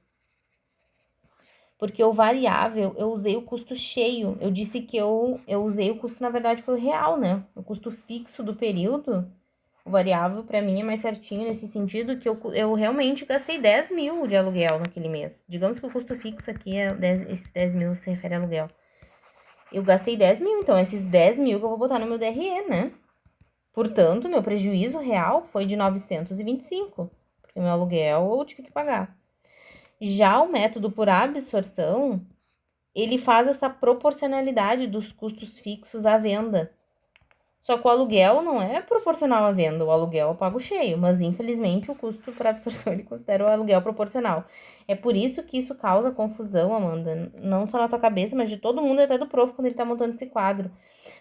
Porque o variável, eu usei o custo cheio. Eu disse que eu usei o custo, na verdade, foi o real, né? O custo fixo do período. O variável, pra mim, é mais certinho nesse sentido que eu realmente gastei 10 mil de aluguel naquele mês. Digamos que o custo fixo aqui esses 10 mil se refere a aluguel. Eu gastei 10 mil, então esses 10 mil que eu vou botar no meu DRE, né? Portanto, meu prejuízo real foi de 925, porque meu aluguel eu tive que pagar. Já o método por absorção, ele faz essa proporcionalidade dos custos fixos à venda. Só que o aluguel não é proporcional à venda, o aluguel eu pago cheio, mas infelizmente o custo por absorção ele considera o aluguel proporcional. É por isso que isso causa confusão, Amanda, não só na tua cabeça, mas de todo mundo, até do prof, quando ele tá montando esse quadro.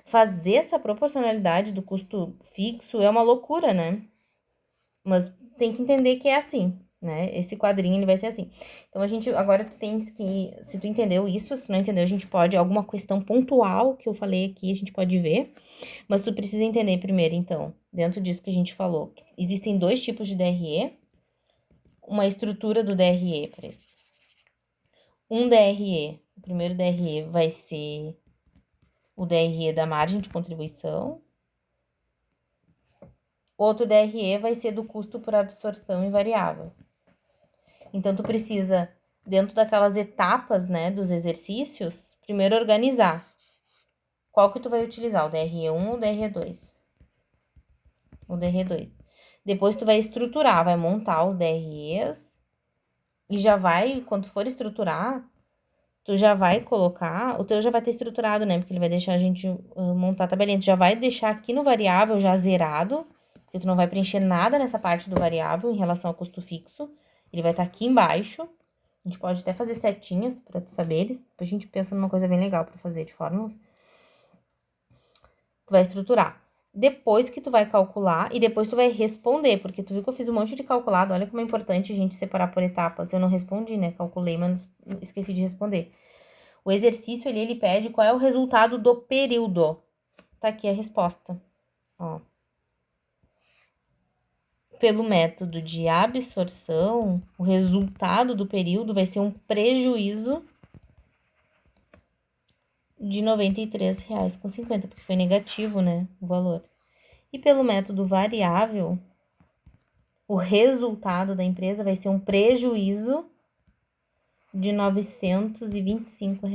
Fazer essa proporcionalidade do custo fixo é uma loucura, né? Mas tem que entender que é assim, né? Esse quadrinho, ele vai ser assim. Então, agora tu tens que, se tu entendeu isso, se tu não entendeu, a gente pode, alguma questão pontual que eu falei aqui, a gente pode ver. Mas tu precisa entender primeiro, então, dentro disso que a gente falou, que existem dois tipos de DRE, uma estrutura do DRE, peraí. Um DRE, o primeiro DRE vai ser o DRE da margem de contribuição. Outro DRE vai ser do custo por absorção invariável. Então, tu precisa, dentro daquelas etapas, né, dos exercícios, primeiro organizar. Qual que tu vai utilizar, o DRE1 ou o DRE2? O DRE2. Depois tu vai estruturar, vai montar os DREs e já vai, quando tu for estruturar, tu já vai colocar, o teu já vai ter estruturado, né, porque ele vai deixar a gente montar a tabelinha, tu já vai deixar aqui no variável já zerado, porque tu não vai preencher nada nessa parte do variável em relação ao custo fixo, ele vai estar aqui embaixo. A gente pode até fazer setinhas para tu saberes. Depois a gente pensa numa coisa bem legal para fazer de fórmulas. Tu vai estruturar. Depois que tu vai calcular e depois tu vai responder, porque tu viu que eu fiz um monte de calculado. Olha como é importante a gente separar por etapas. Eu não respondi, né? Calculei, mas esqueci de responder. O exercício ali, ele pede qual é o resultado do período. Tá aqui a resposta. Ó. Pelo método de absorção, o resultado do período vai ser um prejuízo de R$ 93,50, porque foi negativo, né, o valor. E pelo método variável, o resultado da empresa vai ser um prejuízo de R$ 925.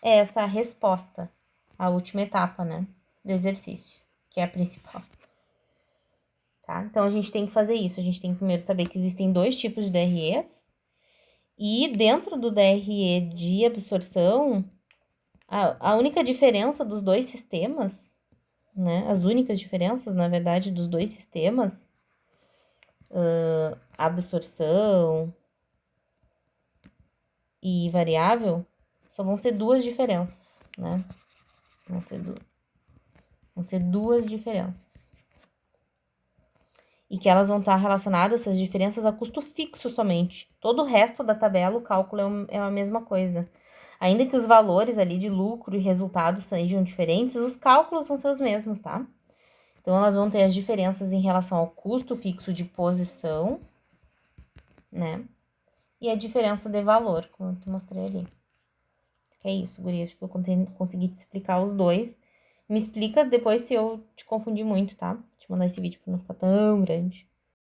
É essa a resposta, a última etapa, né, do exercício, que é a principal. Tá? Então, a gente tem que fazer isso. A gente tem que primeiro saber que existem dois tipos de DREs. E dentro do DRE de absorção, a única diferença dos dois sistemas, né? As únicas diferenças, na verdade, dos dois sistemas, absorção e variável, só vão ser duas diferenças, né? Vão ser duas diferenças. E que elas vão estar relacionadas, essas diferenças, a custo fixo somente. Todo o resto da tabela, o cálculo é a mesma coisa. Ainda que os valores ali de lucro e resultado sejam diferentes, os cálculos vão ser os mesmos, tá? Então, elas vão ter as diferenças em relação ao custo fixo de posição, né? E a diferença de valor, como eu te mostrei ali. É isso, guria. Acho que eu consegui te explicar os dois. Me explica depois se eu te confundi muito, tá? Vou te mandar esse vídeo pra não ficar tão grande.